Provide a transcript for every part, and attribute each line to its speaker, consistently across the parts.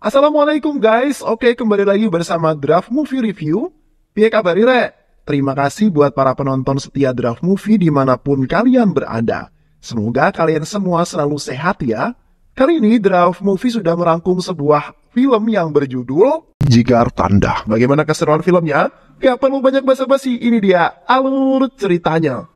Speaker 1: Assalamualaikum guys, oke kembali lagi bersama Draft Movie Review. Piye kabar Rek? Terima kasih buat para penonton setia Draft Movie dimanapun kalian berada. Semoga kalian semua selalu sehat ya. Kali ini Draft Movie sudah merangkum sebuah film yang berjudul Jigar Tanda. Bagaimana keseruan filmnya? Gak perlu banyak basa-basi, ini dia alur ceritanya.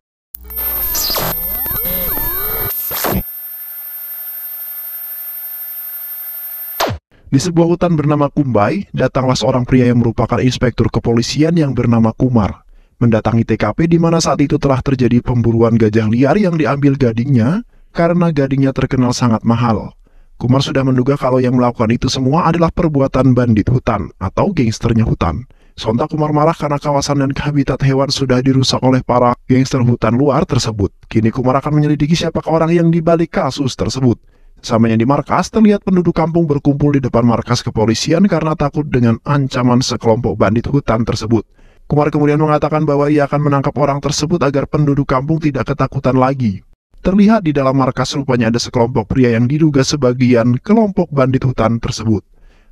Speaker 1: Di sebuah hutan bernama Kumbai, datanglah seorang pria yang merupakan inspektur kepolisian yang bernama Kumar, mendatangi TKP di mana saat itu telah terjadi pemburuan gajah liar yang diambil gadingnya karena gadingnya terkenal sangat mahal. Kumar sudah menduga kalau yang melakukan itu semua adalah perbuatan bandit hutan atau gangsternya hutan. Sontak Kumar marah karena kawasan dan habitat hewan sudah dirusak oleh para gangster hutan luar tersebut. Kini Kumar akan menyelidiki siapakah orang yang dibalik kasus tersebut. Samanya di markas, terlihat penduduk kampung berkumpul di depan markas kepolisian karena takut dengan ancaman sekelompok bandit hutan tersebut. Kumar kemudian mengatakan bahwa ia akan menangkap orang tersebut agar penduduk kampung tidak ketakutan lagi. Terlihat di dalam markas rupanya ada sekelompok pria yang diduga sebagian kelompok bandit hutan tersebut.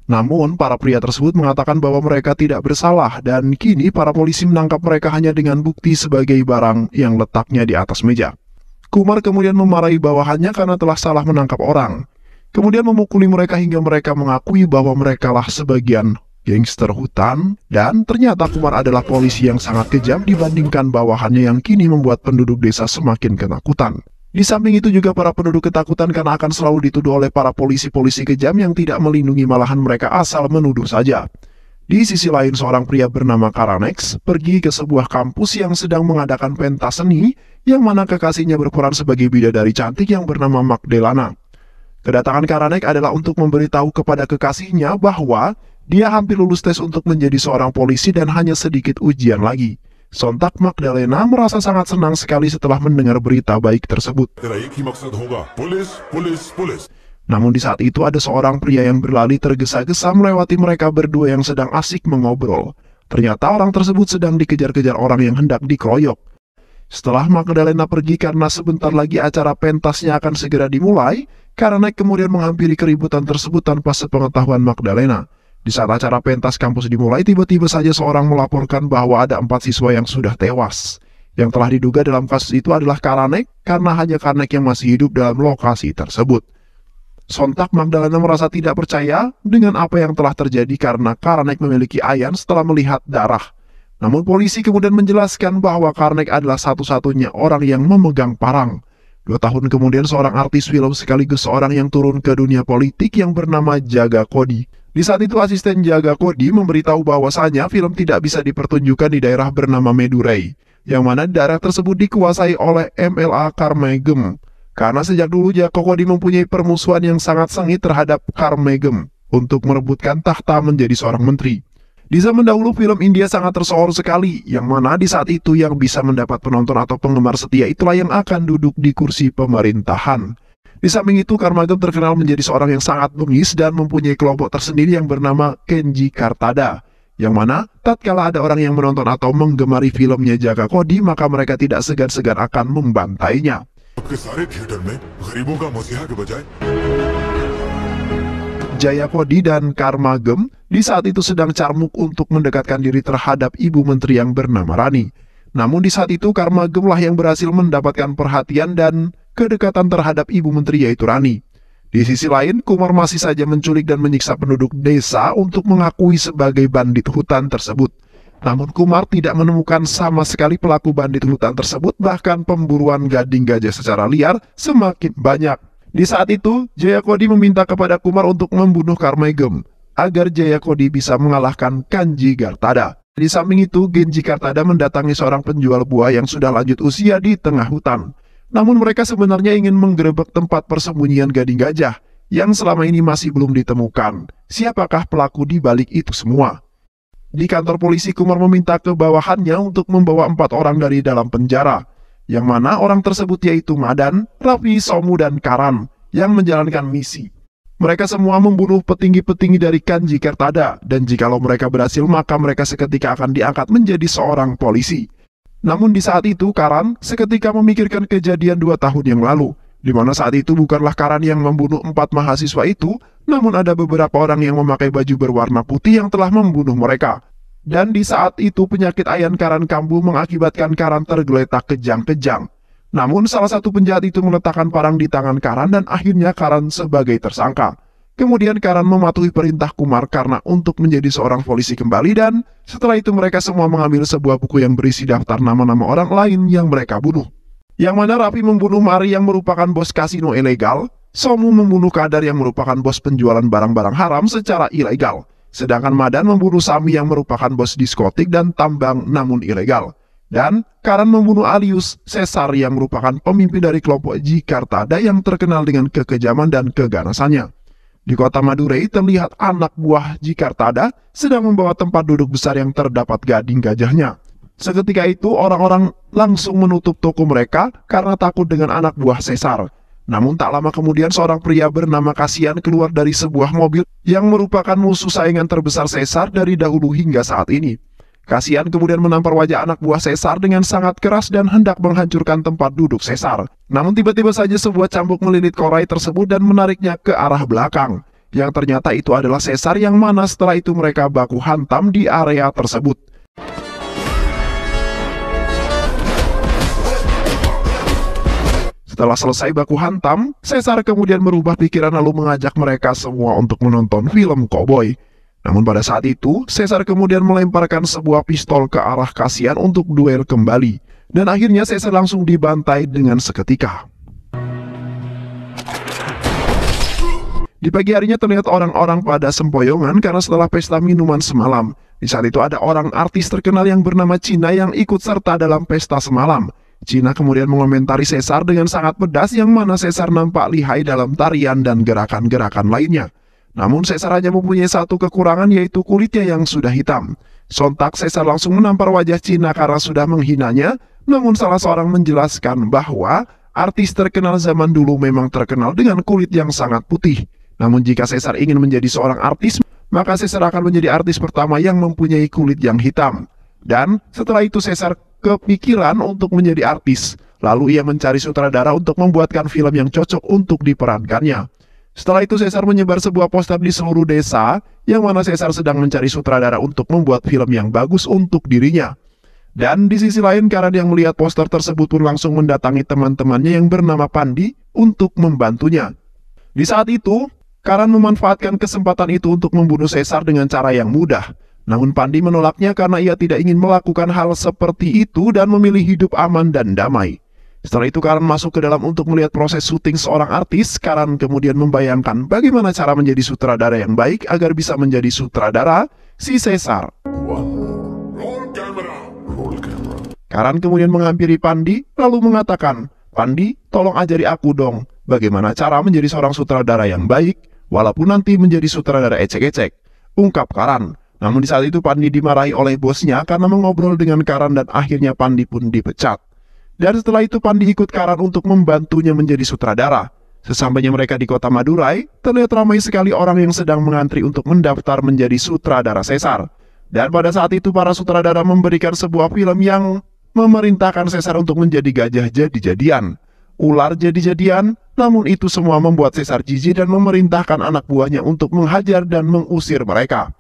Speaker 1: Namun, para pria tersebut mengatakan bahwa mereka tidak bersalah dan kini para polisi menangkap mereka hanya dengan bukti sebagai barang yang letaknya di atas meja. Kumar kemudian memarahi bawahannya karena telah salah menangkap orang. Kemudian memukuli mereka hingga mereka mengakui bahwa merekalah sebagian gangster hutan. Dan ternyata Kumar adalah polisi yang sangat kejam dibandingkan bawahannya yang kini membuat penduduk desa semakin ketakutan. Di samping itu juga para penduduk ketakutan karena akan selalu dituduh oleh para polisi-polisi kejam yang tidak melindungi, malahan mereka asal menuduh saja. Di sisi lain, seorang pria bernama Karanex pergi ke sebuah kampus yang sedang mengadakan pentas seni, yang mana kekasihnya berperan sebagai bidadari cantik yang bernama Magdalena. Kedatangan Karanex adalah untuk memberitahu kepada kekasihnya bahwa dia hampir lulus tes untuk menjadi seorang polisi dan hanya sedikit ujian lagi. Sontak Magdalena merasa sangat senang sekali setelah mendengar berita baik tersebut. Namun di saat itu ada seorang pria yang berlari tergesa-gesa melewati mereka berdua yang sedang asik mengobrol. Ternyata orang tersebut sedang dikejar-kejar orang yang hendak dikeroyok. Setelah Magdalena pergi karena sebentar lagi acara pentasnya akan segera dimulai, Karanex kemudian menghampiri keributan tersebut tanpa sepengetahuan Magdalena. Di saat acara pentas kampus dimulai, tiba-tiba saja seorang melaporkan bahwa ada 4 siswa yang sudah tewas. Yang telah diduga dalam kasus itu adalah Karanex karena hanya Karanex yang masih hidup dalam lokasi tersebut. Sontak Magdalena merasa tidak percaya dengan apa yang telah terjadi karena Karanex memiliki ayan setelah melihat darah. Namun polisi kemudian menjelaskan bahwa Karanex adalah satu-satunya orang yang memegang parang. 2 tahun kemudian seorang artis film sekaligus seorang yang turun ke dunia politik yang bernama Jaga Cody. Di saat itu asisten Jaga Cody memberitahu bahwasanya film tidak bisa dipertunjukkan di daerah bernama Medurai, yang mana daerah tersebut dikuasai oleh MLA Carmagem. Karena sejak dulu Jaga Cody mempunyai permusuhan yang sangat sengit terhadap Carmagem untuk merebutkan tahta menjadi seorang menteri. Di zaman dahulu film India sangat tersohor sekali, yang mana di saat itu yang bisa mendapat penonton atau penggemar setia itulah yang akan duduk di kursi pemerintahan. Di samping itu Carmagem terkenal menjadi seorang yang sangat bengis dan mempunyai kelompok tersendiri yang bernama Kenji Kartada, yang mana tatkala ada orang yang menonton atau menggemari filmnya Jaga Cody, maka mereka tidak segan-segan akan membantainya. Jaya Cody dan Carmagem di saat itu sedang carmuk untuk mendekatkan diri terhadap ibu menteri yang bernama Rani. Namun di saat itu Carmagem lah yang berhasil mendapatkan perhatian dan kedekatan terhadap ibu menteri yaitu Rani. Di sisi lain, Kumar masih saja menculik dan menyiksa penduduk desa untuk mengakui sebagai bandit hutan tersebut. Namun Kumar tidak menemukan sama sekali pelaku bandit hutan tersebut, bahkan pemburuan gading gajah secara liar semakin banyak. Di saat itu, Jaya Cody meminta kepada Kumar untuk membunuh Carmagem, agar Jaya Cody bisa mengalahkan Kanji Gartada. Di samping itu, Genji Kartada mendatangi seorang penjual buah yang sudah lanjut usia di tengah hutan. Namun mereka sebenarnya ingin menggerebek tempat persembunyian gading gajah, yang selama ini masih belum ditemukan. Siapakah pelaku di balik itu semua? Di kantor polisi, Kumar meminta ke bawahannya untuk membawa 4 orang dari dalam penjara, yang mana orang tersebut yaitu Madan, Raffi, Somu, dan Karan, yang menjalankan misi. Mereka semua membunuh petinggi-petinggi dari Kanji Kartada, dan jikalau mereka berhasil maka mereka seketika akan diangkat menjadi seorang polisi. Namun di saat itu Karan seketika memikirkan kejadian 2 tahun yang lalu, di mana saat itu bukanlah Karan yang membunuh 4 mahasiswa itu, namun ada beberapa orang yang memakai baju berwarna putih yang telah membunuh mereka. Dan di saat itu penyakit ayan Karan kambuh mengakibatkan Karan tergeletak kejang-kejang. Namun salah satu penjahat itu meletakkan parang di tangan Karan dan akhirnya Karan sebagai tersangka. Kemudian Karan mematuhi perintah Kumar karena untuk menjadi seorang polisi kembali, dan setelah itu mereka semua mengambil sebuah buku yang berisi daftar nama-nama orang lain yang mereka bunuh. Yang mana Rafi membunuh Mari yang merupakan bos kasino ilegal, Somu membunuh Kadar yang merupakan bos penjualan barang-barang haram secara ilegal, sedangkan Madan membunuh Sami yang merupakan bos diskotik dan tambang namun ilegal. Dan Karan membunuh Alius Caesar yang merupakan pemimpin dari kelompok Jikartada yang terkenal dengan kekejaman dan keganasannya. Di kota Madurai terlihat anak buah Jikartada sedang membawa tempat duduk besar yang terdapat gading gajahnya. Seketika itu orang-orang langsung menutup toko mereka karena takut dengan anak buah Caesar. Namun tak lama kemudian seorang pria bernama Kasian keluar dari sebuah mobil yang merupakan musuh saingan terbesar Caesar dari dahulu hingga saat ini. Kasian kemudian menampar wajah anak buah Caesar dengan sangat keras dan hendak menghancurkan tempat duduk Caesar. Namun tiba-tiba saja sebuah cambuk melilit Korai tersebut dan menariknya ke arah belakang. Yang ternyata itu adalah Caesar, yang mana setelah itu mereka baku hantam di area tersebut. Setelah selesai baku hantam, Caesar kemudian merubah pikiran lalu mengajak mereka semua untuk menonton film koboi. Namun pada saat itu, Caesar kemudian melemparkan sebuah pistol ke arah Kasian untuk duel kembali. Dan akhirnya Caesar langsung dibantai dengan seketika. Di pagi harinya terlihat orang-orang pada sempoyongan karena setelah pesta minuman semalam. Di saat itu ada orang artis terkenal yang bernama Cina yang ikut serta dalam pesta semalam. Cina kemudian mengomentari Caesar dengan sangat pedas, yang mana Caesar nampak lihai dalam tarian dan gerakan-gerakan lainnya. Namun Caesar hanya mempunyai satu kekurangan, yaitu kulitnya yang sudah hitam. Sontak Caesar langsung menampar wajah Cina karena sudah menghinanya, namun salah seorang menjelaskan bahwa artis terkenal zaman dulu memang terkenal dengan kulit yang sangat putih. Namun jika Caesar ingin menjadi seorang artis, maka Caesar akan menjadi artis pertama yang mempunyai kulit yang hitam. Dan setelah itu Caesar kepikiran untuk menjadi artis. Lalu ia mencari sutradara untuk membuatkan film yang cocok untuk diperankannya. Setelah itu Caesar menyebar sebuah poster di seluruh desa, yang mana Caesar sedang mencari sutradara untuk membuat film yang bagus untuk dirinya. Dan di sisi lain, Karan yang melihat poster tersebut pun langsung mendatangi teman-temannya yang bernama Pandi untuk membantunya. Di saat itu, Karan memanfaatkan kesempatan itu untuk membunuh Caesar dengan cara yang mudah. Namun Pandi menolaknya karena ia tidak ingin melakukan hal seperti itu dan memilih hidup aman dan damai. Setelah itu Karan masuk ke dalam untuk melihat proses syuting seorang artis. Karan kemudian membayangkan bagaimana cara menjadi sutradara yang baik agar bisa menjadi sutradara si Caesar. Karan kemudian menghampiri Pandi lalu mengatakan, "Pandi, tolong ajari aku dong bagaimana cara menjadi seorang sutradara yang baik, walaupun nanti menjadi sutradara ecek-ecek," ungkap Karan. Namun di saat itu Pandi dimarahi oleh bosnya karena mengobrol dengan Karan dan akhirnya Pandi pun dipecat. Dan setelah itu Pandi ikut Karan untuk membantunya menjadi sutradara. Sesampainya mereka di kota Madurai, terlihat ramai sekali orang yang sedang mengantri untuk mendaftar menjadi sutradara Caesar. Dan pada saat itu para sutradara memberikan sebuah film yang memerintahkan Caesar untuk menjadi gajah jadi-jadian, ular jadi-jadian, namun itu semua membuat Caesar jijik dan memerintahkan anak buahnya untuk menghajar dan mengusir mereka.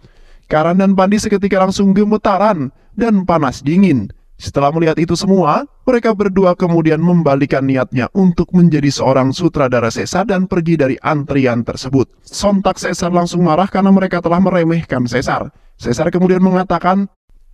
Speaker 1: Karan dan Pandi seketika langsung gemetaran dan panas dingin. Setelah melihat itu semua, mereka berdua kemudian membalikan niatnya untuk menjadi seorang sutradara Caesar dan pergi dari antrian tersebut. Sontak Caesar langsung marah karena mereka telah meremehkan Caesar. Caesar kemudian mengatakan,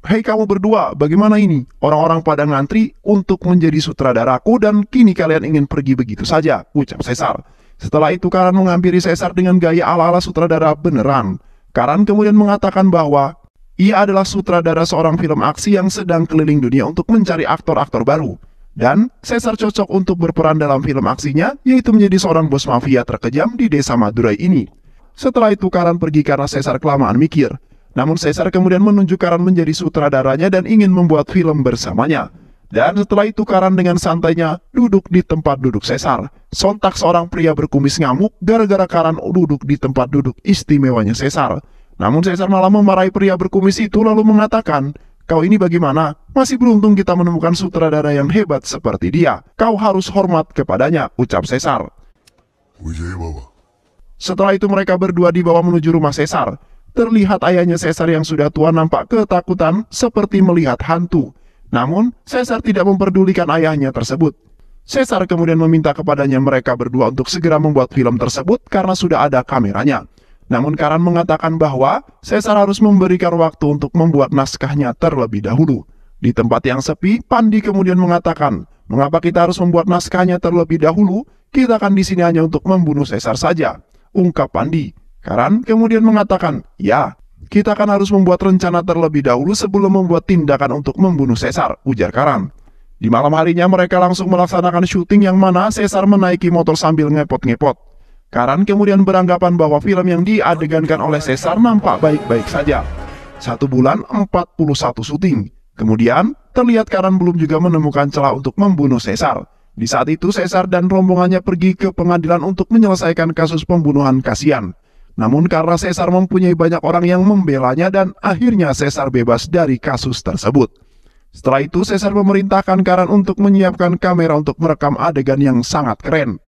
Speaker 1: "Hei kamu berdua, bagaimana ini? Orang-orang pada ngantri untuk menjadi sutradaraku dan kini kalian ingin pergi begitu saja," ucap Caesar. Setelah itu Karan menghampiri Caesar dengan gaya ala-ala sutradara beneran. Karan kemudian mengatakan bahwa ia adalah sutradara seorang film aksi yang sedang keliling dunia untuk mencari aktor-aktor baru. Dan Caesar cocok untuk berperan dalam film aksinya, yaitu menjadi seorang bos mafia terkejam di desa Madurai ini. Setelah itu Karan pergi karena Caesar kelamaan mikir. Namun Caesar kemudian menunjuk Karan menjadi sutradaranya dan ingin membuat film bersamanya. Dan setelah itu Karan dengan santainya duduk di tempat duduk Caesar. Sontak seorang pria berkumis ngamuk gara-gara Karan duduk di tempat duduk istimewanya Caesar. Namun Caesar malah memarahi pria berkumis itu lalu mengatakan, "Kau ini bagaimana? Masih beruntung kita menemukan sutradara yang hebat seperti dia. Kau harus hormat kepadanya," ucap Caesar. Setelah itu mereka berdua dibawa menuju rumah Caesar. Terlihat ayahnya Caesar yang sudah tua nampak ketakutan seperti melihat hantu. Namun, Caesar tidak memperdulikan ayahnya tersebut. Caesar kemudian meminta kepadanya mereka berdua untuk segera membuat film tersebut karena sudah ada kameranya. Namun Karan mengatakan bahwa Caesar harus memberikan waktu untuk membuat naskahnya terlebih dahulu. Di tempat yang sepi, Pandi kemudian mengatakan, "Mengapa kita harus membuat naskahnya terlebih dahulu? Kita kan di sini hanya untuk membunuh Caesar saja," ungkap Pandi. Karan kemudian mengatakan, "Ya, kita kan harus membuat rencana terlebih dahulu sebelum membuat tindakan untuk membunuh Caesar," ujar Karan. Di malam harinya mereka langsung melaksanakan syuting yang mana Caesar menaiki motor sambil ngepot-ngepot. Karan kemudian beranggapan bahwa film yang diadegankan oleh Caesar nampak baik-baik saja. 1 bulan 41 syuting. Kemudian, terlihat Karan belum juga menemukan celah untuk membunuh Caesar. Di saat itu, Caesar dan rombongannya pergi ke pengadilan untuk menyelesaikan kasus pembunuhan Cassian. Namun karena Caesar mempunyai banyak orang yang membelanya dan akhirnya Caesar bebas dari kasus tersebut. Setelah itu, Caesar memerintahkan Karan untuk menyiapkan kamera untuk merekam adegan yang sangat keren.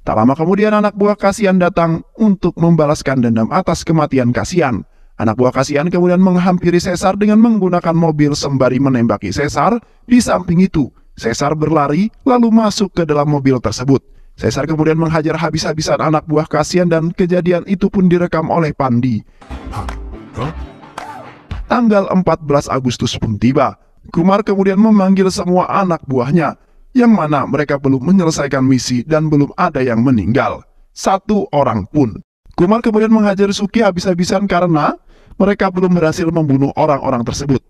Speaker 1: Tak lama kemudian anak buah Cassian datang untuk membalaskan dendam atas kematian Cassian. Anak buah Cassian kemudian menghampiri Caesar dengan menggunakan mobil sembari menembaki Caesar. Di samping itu, Caesar berlari lalu masuk ke dalam mobil tersebut. Caesar kemudian menghajar habis-habisan anak buah Cassian dan kejadian itu pun direkam oleh Pandi. Tanggal 14 Agustus pun tiba. Kumar kemudian memanggil semua anak buahnya, yang mana mereka belum menyelesaikan misi dan belum ada yang meninggal. 1 orang pun. Kumar kemudian menghajar Suki habis-habisan karena mereka belum berhasil membunuh orang-orang tersebut.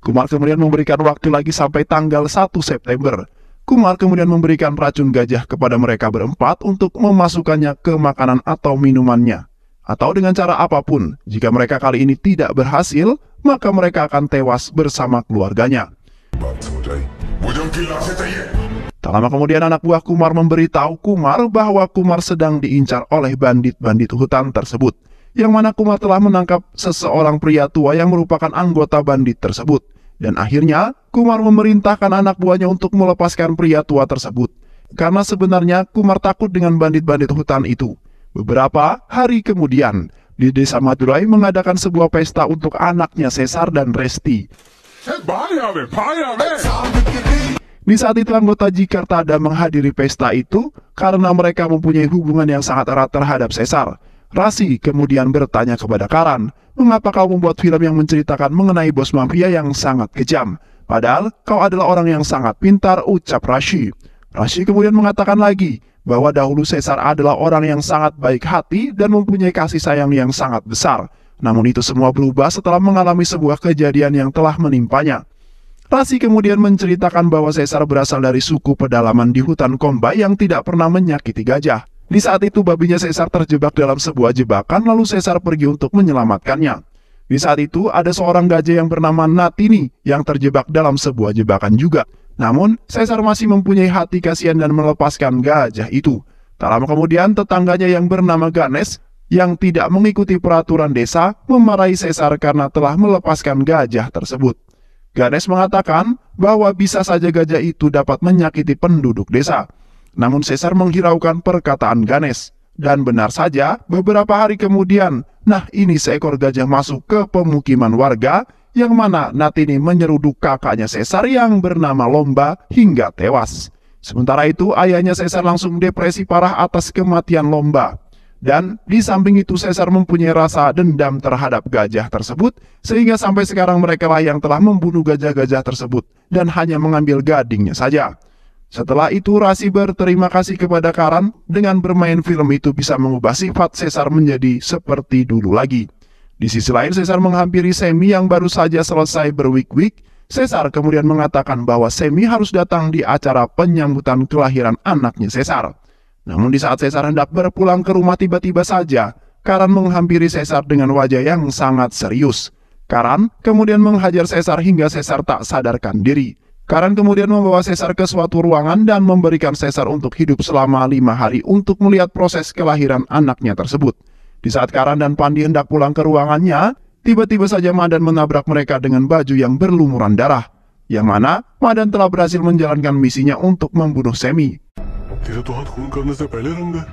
Speaker 1: Kumar kemudian memberikan waktu lagi sampai tanggal 1 September. Kumar kemudian memberikan racun gajah kepada mereka berempat untuk memasukkannya ke makanan atau minumannya. Atau dengan cara apapun, jika mereka kali ini tidak berhasil, maka mereka akan tewas bersama keluarganya. Tak lama kemudian anak buah Kumar memberitahu Kumar bahwa Kumar sedang diincar oleh bandit-bandit hutan tersebut, yang mana Kumar telah menangkap seseorang pria tua yang merupakan anggota bandit tersebut. Dan akhirnya, Kumar memerintahkan anak buahnya untuk melepaskan pria tua tersebut. Karena sebenarnya Kumar takut dengan bandit-bandit hutan itu. Beberapa hari kemudian, di desa Madurai mengadakan sebuah pesta untuk anaknya Caesar dan Resti. Di saat itu anggota Jikartada menghadiri pesta itu karena mereka mempunyai hubungan yang sangat erat terhadap Caesar. Rasi kemudian bertanya kepada Karan, "Mengapa kau membuat film yang menceritakan mengenai bos mafia yang sangat kejam? Padahal kau adalah orang yang sangat pintar," ucap Rashi. Rashi kemudian mengatakan lagi bahwa dahulu Caesar adalah orang yang sangat baik hati dan mempunyai kasih sayang yang sangat besar. Namun itu semua berubah setelah mengalami sebuah kejadian yang telah menimpanya. Rashi kemudian menceritakan bahwa Caesar berasal dari suku pedalaman di hutan Kombai yang tidak pernah menyakiti gajah. Di saat itu babinya Caesar terjebak dalam sebuah jebakan lalu Caesar pergi untuk menyelamatkannya. Di saat itu ada seorang gajah yang bernama Natini yang terjebak dalam sebuah jebakan juga. Namun Caesar masih mempunyai hati kasihan dan melepaskan gajah itu. Tak lama kemudian tetangganya yang bernama Ganesh yang tidak mengikuti peraturan desa memarahi Caesar karena telah melepaskan gajah tersebut. Ganesh mengatakan bahwa bisa saja gajah itu dapat menyakiti penduduk desa. Namun Caesar menghiraukan perkataan Ganesh. Dan benar saja, beberapa hari kemudian, ini seekor gajah masuk ke pemukiman warga, yang mana Natini menyeruduk kakaknya Caesar yang bernama Lomba hingga tewas. Sementara itu, ayahnya Caesar langsung depresi parah atas kematian Lomba. Dan di samping itu Caesar mempunyai rasa dendam terhadap gajah tersebut, sehingga sampai sekarang mereka lah yang telah membunuh gajah-gajah tersebut, dan hanya mengambil gadingnya saja. Setelah itu Rashi berterima kasih kepada Karan dengan bermain film itu bisa mengubah sifat Caesar menjadi seperti dulu lagi. Di sisi lain Caesar menghampiri Semi yang baru saja selesai berwik-wik. Caesar kemudian mengatakan bahwa Semi harus datang di acara penyambutan kelahiran anaknya Caesar. Namun di saat Caesar hendak berpulang ke rumah tiba-tiba saja Karan menghampiri Caesar dengan wajah yang sangat serius. Karan kemudian menghajar Caesar hingga Caesar tak sadarkan diri. Karan kemudian membawa Caesar ke suatu ruangan dan memberikan Caesar untuk hidup selama 5 hari untuk melihat proses kelahiran anaknya tersebut. Di saat Karan dan Pandi hendak pulang ke ruangannya, tiba-tiba saja Madan menabrak mereka dengan baju yang berlumuran darah. yang mana Madan telah berhasil menjalankan misinya untuk membunuh Semi.
Speaker 2: तेरा तो हाथ खून करने से पहले रंग है।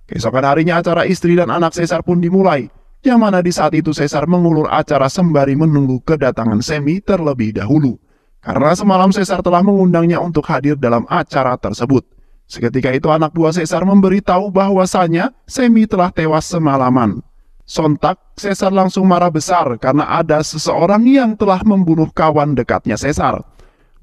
Speaker 1: Keesokan harinya acara istri dan anak Caesar pun dimulai, yang mana di saat itu Caesar mengulur acara sembari menunggu kedatangan Semi terlebih dahulu. Karena semalam Caesar telah mengundangnya untuk hadir dalam acara tersebut. Seketika itu anak buah Caesar memberitahu bahwasanya Semi telah tewas semalaman. Sontak, Caesar langsung marah besar karena ada seseorang yang telah membunuh kawan dekatnya Caesar.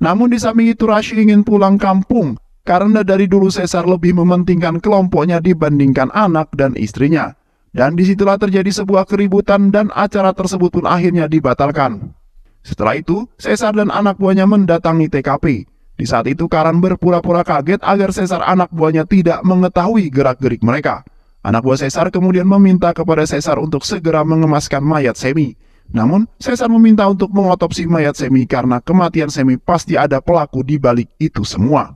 Speaker 1: Namun di samping itu Rashid ingin pulang kampung, karena dari dulu Caesar lebih mementingkan kelompoknya dibandingkan anak dan istrinya. Dan disitulah terjadi sebuah keributan dan acara tersebut pun akhirnya dibatalkan. Setelah itu, Caesar dan anak buahnya mendatangi TKP. Di saat itu Karan berpura-pura kaget agar Caesar anak buahnya tidak mengetahui gerak-gerik mereka. Anak buah Caesar kemudian meminta kepada Caesar untuk segera mengemaskan mayat Semi. Namun, Caesar meminta untuk mengotopsi mayat Semi karena kematian Semi pasti ada pelaku di balik itu semua.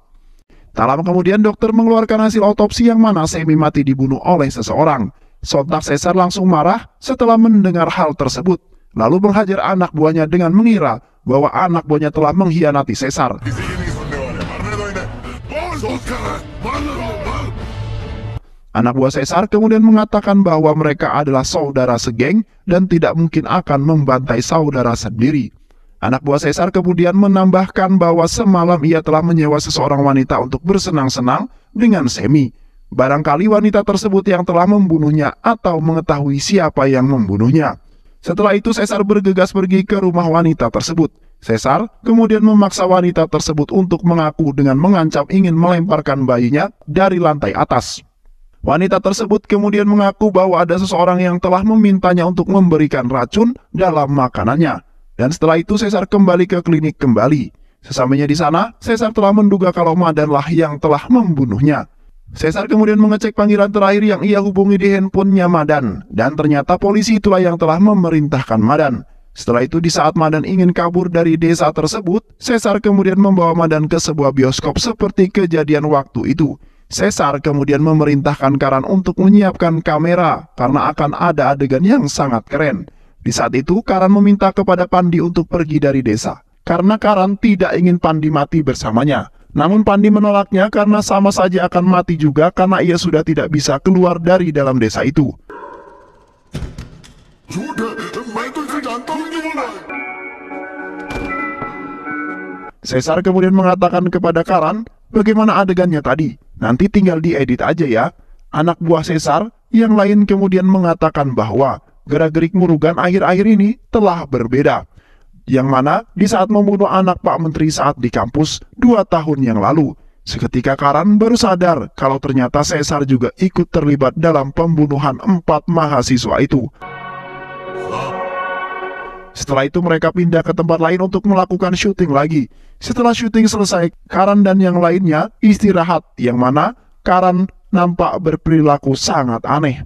Speaker 1: Tak lama kemudian dokter mengeluarkan hasil otopsi yang mana Semi mati dibunuh oleh seseorang. Sontak Caesar langsung marah setelah mendengar hal tersebut, lalu menghajar anak buahnya dengan mengira bahwa anak buahnya telah mengkhianati Caesar. Anak buah Caesar kemudian mengatakan bahwa mereka adalah saudara segeng dan tidak mungkin akan membantai saudara sendiri. Anak buah Caesar kemudian menambahkan bahwa semalam ia telah menyewa seseorang wanita untuk bersenang-senang dengan Semi. Barangkali wanita tersebut yang telah membunuhnya atau mengetahui siapa yang membunuhnya. Setelah itu Caesar bergegas pergi ke rumah wanita tersebut. Caesar kemudian memaksa wanita tersebut untuk mengaku dengan mengancam ingin melemparkan bayinya dari lantai atas. Wanita tersebut kemudian mengaku bahwa ada seseorang yang telah memintanya untuk memberikan racun dalam makanannya. Dan setelah itu Caesar kembali ke klinik kembali. Sesampainya di sana, Caesar telah menduga kalau Madanlah yang telah membunuhnya. Caesar kemudian mengecek panggilan terakhir yang ia hubungi di handphonenya Madan, dan ternyata polisi itulah yang telah memerintahkan Madan. Setelah itu di saat Madan ingin kabur dari desa tersebut, Caesar kemudian membawa Madan ke sebuah bioskop seperti kejadian waktu itu. Caesar kemudian memerintahkan Karan untuk menyiapkan kamera karena akan ada adegan yang sangat keren. Di saat itu Karan meminta kepada Pandi untuk pergi dari desa, karena Karan tidak ingin Pandi mati bersamanya. Namun Pandi menolaknya karena sama saja akan mati juga karena ia sudah tidak bisa keluar dari dalam desa itu. Caesar kemudian mengatakan kepada Karan, bagaimana adegannya tadi? Nanti tinggal diedit aja ya. Anak buah Caesar yang lain kemudian mengatakan bahwa gerak-gerik Murugan akhir-akhir ini telah berbeda. Yang mana di saat membunuh anak Pak Menteri saat di kampus 2 tahun yang lalu, seketika Karan baru sadar kalau ternyata Caesar juga ikut terlibat dalam pembunuhan 4 mahasiswa itu. Setelah itu mereka pindah ke tempat lain untuk melakukan syuting lagi. Setelah syuting selesai, Karan dan yang lainnya istirahat, yang mana Karan nampak berperilaku sangat aneh.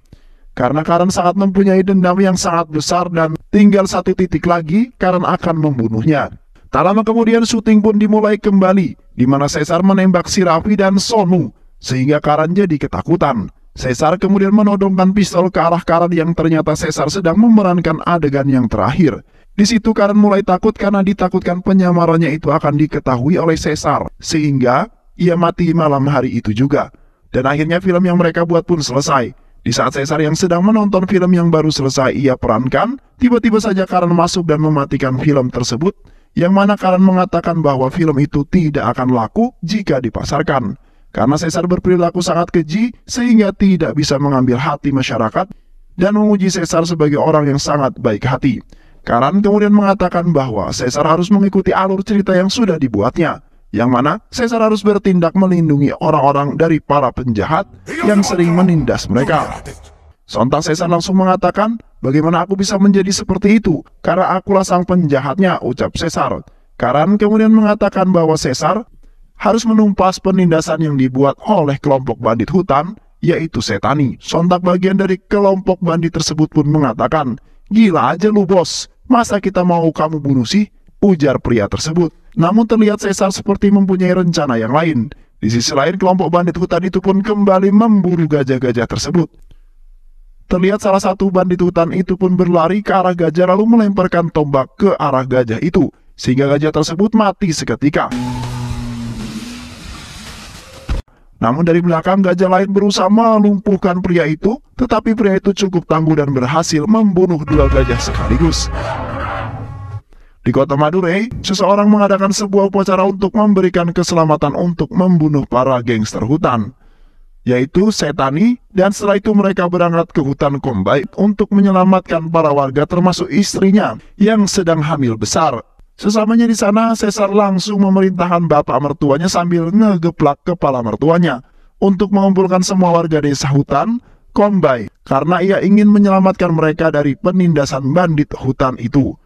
Speaker 1: Karena Karan sangat mempunyai dendam yang sangat besar dan tinggal 1 titik lagi Karan akan membunuhnya. Tak lama kemudian syuting pun dimulai kembali, di mana Caesar menembak si Raffi dan Sonu, sehingga Karan jadi ketakutan. Caesar kemudian menodongkan pistol ke arah Karan yang ternyata Caesar sedang memerankan adegan yang terakhir. Di situ Karan mulai takut karena ditakutkan penyamarannya itu akan diketahui oleh Caesar, sehingga ia mati malam hari itu juga. Dan akhirnya film yang mereka buat pun selesai. Di saat Caesar yang sedang menonton film yang baru selesai ia perankan, tiba-tiba saja Karan masuk dan mematikan film tersebut, yang mana Karan mengatakan bahwa film itu tidak akan laku jika dipasarkan. Karena Caesar berperilaku sangat keji sehingga tidak bisa mengambil hati masyarakat dan memuji Caesar sebagai orang yang sangat baik hati. Karan kemudian mengatakan bahwa Caesar harus mengikuti alur cerita yang sudah dibuatnya, yang mana Caesar harus bertindak melindungi orang-orang dari para penjahat yang sering menindas mereka. Sontak Caesar langsung mengatakan, bagaimana aku bisa menjadi seperti itu? Karena akulah sang penjahatnya, ucap Caesar. Karan kemudian mengatakan bahwa Caesar harus menumpas penindasan yang dibuat oleh kelompok bandit hutan, yaitu Setani. Sontak bagian dari kelompok bandit tersebut pun mengatakan, gila aja lu bos, masa kita mau kamu bunuh sih? Ujar pria tersebut. Namun terlihat Caesar seperti mempunyai rencana yang lain. Di sisi lain kelompok bandit hutan itu pun kembali memburu gajah-gajah tersebut. Terlihat salah satu bandit hutan itu pun berlari ke arah gajah lalu melemparkan tombak ke arah gajah itu, sehingga gajah tersebut mati seketika. Namun dari belakang gajah lain berusaha melumpuhkan pria itu, tetapi pria itu cukup tangguh dan berhasil membunuh dua gajah sekaligus. Di kota Madurai, seseorang mengadakan sebuah upacara untuk memberikan keselamatan untuk membunuh para gangster hutan, yaitu Setani, dan setelah itu mereka berangkat ke hutan Kombai untuk menyelamatkan para warga termasuk istrinya yang sedang hamil besar. Sesamanya di sana, Caesar langsung memerintahkan bapak mertuanya sambil ngegeplak kepala mertuanya untuk mengumpulkan semua warga desa hutan Kombai karena ia ingin menyelamatkan mereka dari penindasan bandit hutan itu.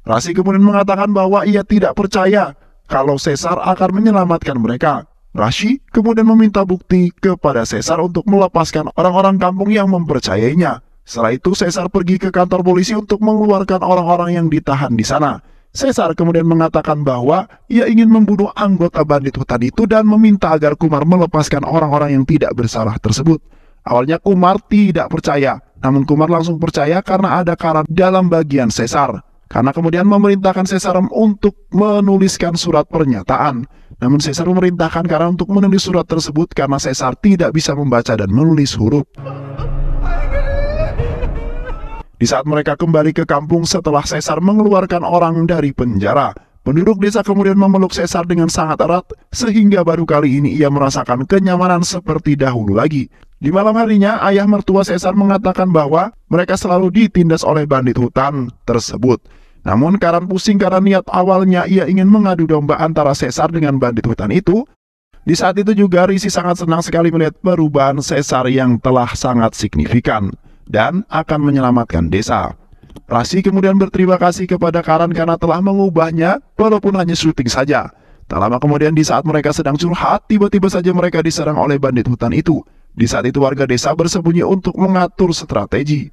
Speaker 1: Rasi kemudian mengatakan bahwa ia tidak percaya kalau Caesar akan menyelamatkan mereka. Rasi kemudian meminta bukti kepada Caesar untuk melepaskan orang-orang kampung yang mempercayainya. Setelah itu Caesar pergi ke kantor polisi untuk mengeluarkan orang-orang yang ditahan di sana. Caesar kemudian mengatakan bahwa ia ingin membunuh anggota bandit hutan itu dan meminta agar Kumar melepaskan orang-orang yang tidak bersalah tersebut. Awalnya Kumar tidak percaya, namun Kumar langsung percaya karena ada Karan dalam bagian Caesar. Karena kemudian memerintahkan Caesar untuk menuliskan surat pernyataan. Namun Caesar memerintahkan Karan untuk menulis surat tersebut karena Caesar tidak bisa membaca dan menulis huruf. Di saat mereka kembali ke kampung setelah Caesar mengeluarkan orang dari penjara, penduduk desa kemudian memeluk Caesar dengan sangat erat, sehingga baru kali ini ia merasakan kenyamanan seperti dahulu lagi. Di malam harinya, ayah mertua Caesar mengatakan bahwa mereka selalu ditindas oleh bandit hutan tersebut. Namun Karan pusing karena niat awalnya ia ingin mengadu domba antara Caesar dengan bandit hutan itu. Di saat itu juga Risi sangat senang sekali melihat perubahan Caesar yang telah sangat signifikan dan akan menyelamatkan desa. Rasi kemudian berterima kasih kepada Karan karena telah mengubahnya walaupun hanya syuting saja. Tak lama kemudian di saat mereka sedang curhat, tiba-tiba saja mereka diserang oleh bandit hutan itu. Di saat itu warga desa bersembunyi untuk mengatur strategi.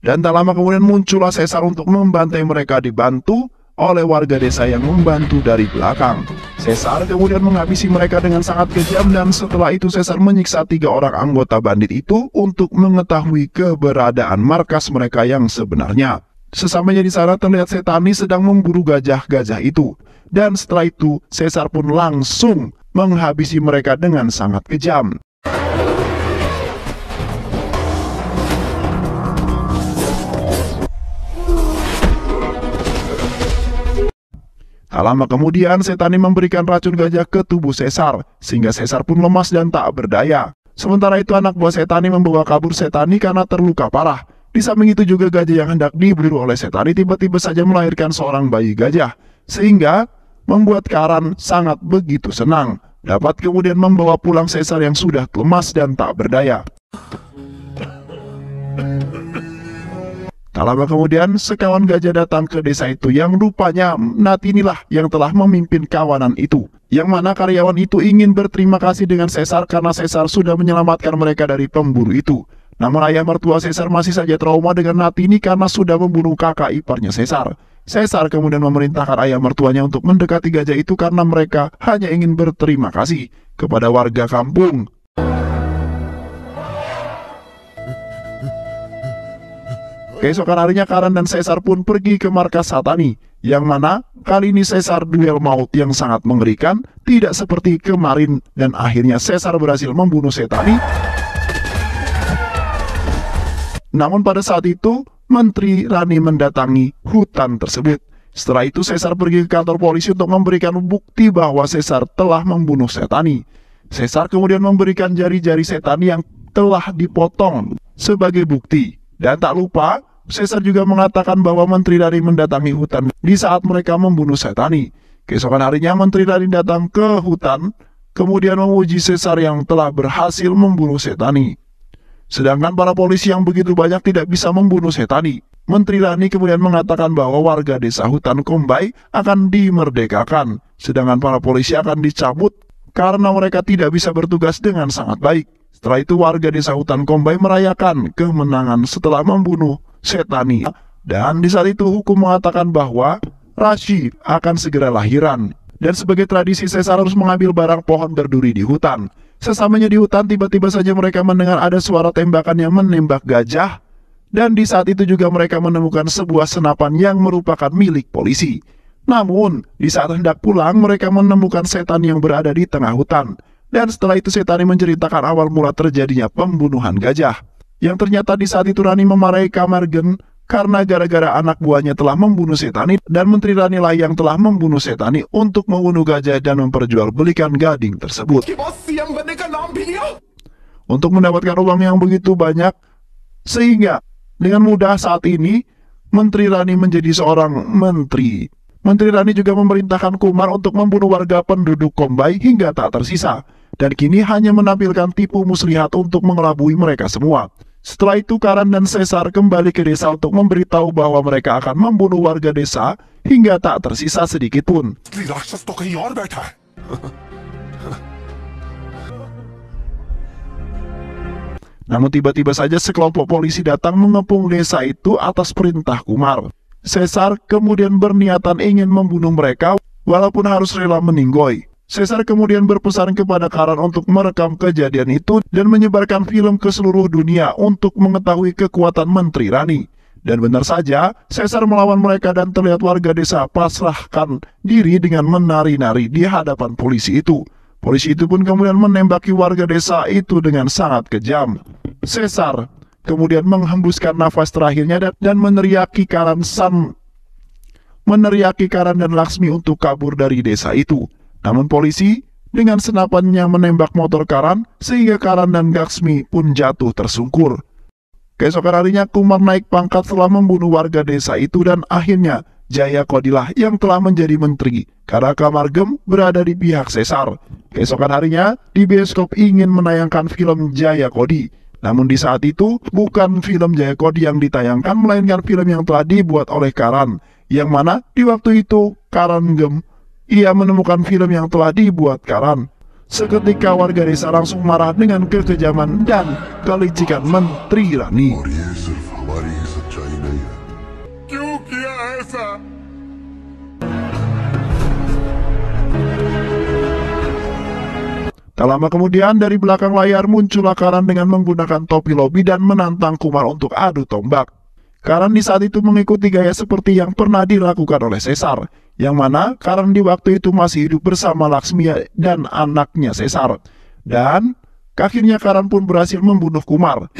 Speaker 1: Dan tak lama kemudian muncullah Caesar untuk membantai mereka dibantu oleh warga desa yang membantu dari belakang. Caesar kemudian menghabisi mereka dengan sangat kejam dan setelah itu Caesar menyiksa 3 orang anggota bandit itu untuk mengetahui keberadaan markas mereka yang sebenarnya. Sesamanya di sana terlihat Setani sedang memburu gajah-gajah itu. Dan setelah itu Caesar pun langsung menghabisi mereka dengan sangat kejam. Tak lama kemudian, Setani memberikan racun gajah ke tubuh Caesar, sehingga Caesar pun lemas dan tak berdaya. Sementara itu anak buah Setani membawa kabur Setani karena terluka parah. Di samping itu juga gajah yang hendak diburu oleh Setani tiba-tiba saja melahirkan seorang bayi gajah, sehingga membuat Karan sangat begitu senang. Dapat kemudian membawa pulang Caesar yang sudah lemas dan tak berdaya. Tak lama kemudian, sekawan gajah datang ke desa itu yang rupanya Natinilah yang telah memimpin kawanan itu. Yang mana karyawan itu ingin berterima kasih dengan Caesar karena Caesar sudah menyelamatkan mereka dari pemburu itu. Namun ayah mertua Caesar masih saja trauma dengan Natini karena sudah membunuh kakak iparnya Caesar. Caesar kemudian memerintahkan ayah mertuanya untuk mendekati gajah itu karena mereka hanya ingin berterima kasih kepada warga kampung. Keesokan harinya Karan dan Caesar pun pergi ke markas Satani, yang mana kali ini Caesar duel maut yang sangat mengerikan, tidak seperti kemarin, dan akhirnya Caesar berhasil membunuh Setani. Namun pada saat itu, Menteri Rani mendatangi hutan tersebut. Setelah itu Caesar pergi ke kantor polisi untuk memberikan bukti bahwa Caesar telah membunuh Setani. Caesar kemudian memberikan jari-jari Setani yang telah dipotong sebagai bukti. Dan tak lupa, Caesar juga mengatakan bahwa Menteri Rani mendatangi hutan di saat mereka membunuh Setani. Keesokan harinya Menteri Rani datang ke hutan, kemudian memuji Caesar yang telah berhasil membunuh Setani. Sedangkan para polisi yang begitu banyak tidak bisa membunuh Setani. Menteri Rani kemudian mengatakan bahwa warga desa hutan Kombai akan dimerdekakan, sedangkan para polisi akan dicabut karena mereka tidak bisa bertugas dengan sangat baik. Setelah itu warga desa hutan Kombai merayakan kemenangan setelah membunuh Setani. Dan di saat itu hukum mengatakan bahwa Rashi akan segera lahiran. Dan sebagai tradisi Caesar harus mengambil barang pohon berduri di hutan. Sesamanya di hutan tiba-tiba saja mereka mendengar ada suara tembakan yang menembak gajah Dan di saat itu juga mereka menemukan sebuah senapan yang merupakan milik polisi. Namun, di saat hendak pulang, mereka menemukan setan yang berada di tengah hutan. Dan setelah itu Setani menceritakan awal mula terjadinya pembunuhan gajah. Yang ternyata di saat itu Rani memarahi Camargen karena gara-gara anak buahnya telah membunuh Setani, dan Menteri Rani lah yang telah membunuh Setani untuk membunuh gajah dan memperjualbelikan gading tersebut. Untuk mendapatkan uang yang begitu banyak, sehingga dengan mudah saat ini Menteri Rani menjadi seorang menteri. Menteri Rani juga memerintahkan Kumar untuk membunuh warga penduduk Kombai hingga tak tersisa. Dan kini hanya menampilkan tipu muslihat untuk mengelabui mereka semua. Setelah itu Karan dan Caesar kembali ke desa untuk memberitahu bahwa mereka akan membunuh warga desa hingga tak tersisa sedikit pun. Namun tiba-tiba saja sekelompok polisi datang mengepung desa itu atas perintah Kumar. Caesar kemudian berniatan ingin membunuh mereka walaupun harus rela meninggoy. Caesar kemudian berpesan kepada Karan untuk merekam kejadian itu dan menyebarkan film ke seluruh dunia untuk mengetahui kekuatan Menteri Rani. Dan benar saja, Caesar melawan mereka dan terlihat warga desa pasrahkan diri dengan menari-nari di hadapan polisi itu. Polisi itu pun kemudian menembaki warga desa itu dengan sangat kejam. Caesar kemudian menghembuskan nafas terakhirnya dan meneriaki Karan dan Laksmi untuk kabur dari desa itu. Namun polisi dengan senapannya menembak motor Karan sehingga Karan dan Laksmi pun jatuh tersungkur. Keesokan harinya Kumar naik pangkat setelah membunuh warga desa itu dan akhirnya Jaya Kodilah yang telah menjadi menteri karena Camargen berada di pihak Caesar. Keesokan harinya di bioskop ingin menayangkan film Jaya Kodi. Namun di saat itu bukan film Jaya Kodi yang ditayangkan melainkan film yang telah dibuat oleh Karan. Yang mana di waktu itu Camargen ia menemukan film yang telah dibuat Karan. Seketika warga desa langsung marah dengan kekejaman dan kelicikan Menteri Rani. Tak lama kemudian dari belakang layar muncullah Karan dengan menggunakan topi lobi dan menantang Kumar untuk adu tombak. Karan di saat itu mengikuti gaya seperti yang pernah dilakukan oleh Caesar, yang mana Karan di waktu itu masih hidup bersama Laksmi dan anaknya Caesar. Dan akhirnya Karan pun berhasil membunuh Kumar.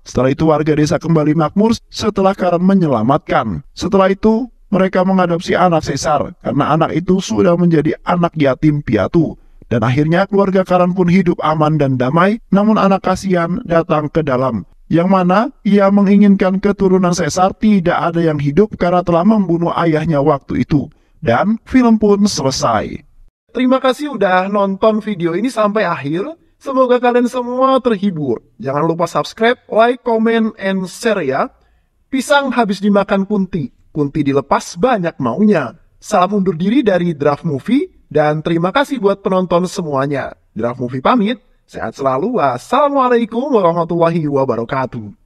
Speaker 1: Setelah itu warga desa kembali makmur setelah Karan menyelamatkan. Setelah itu mereka mengadopsi anak Caesar karena anak itu sudah menjadi anak yatim piatu. Dan akhirnya keluarga Karan pun hidup aman dan damai, namun anak kasihan datang ke dalam. Yang mana ia menginginkan keturunan Caesar tidak ada yang hidup karena telah membunuh ayahnya waktu itu. Dan film pun selesai. Terima kasih udah nonton video ini sampai akhir. Semoga kalian semua terhibur. Jangan lupa subscribe, like, comment, and share ya. Pisang habis dimakan kunti. Kunti dilepas banyak maunya. Salam undur diri dari Draft Movie. Dan terima kasih buat penonton semuanya. Draft Movie pamit. Sehat selalu. Wassalamualaikum warahmatullahi wabarakatuh.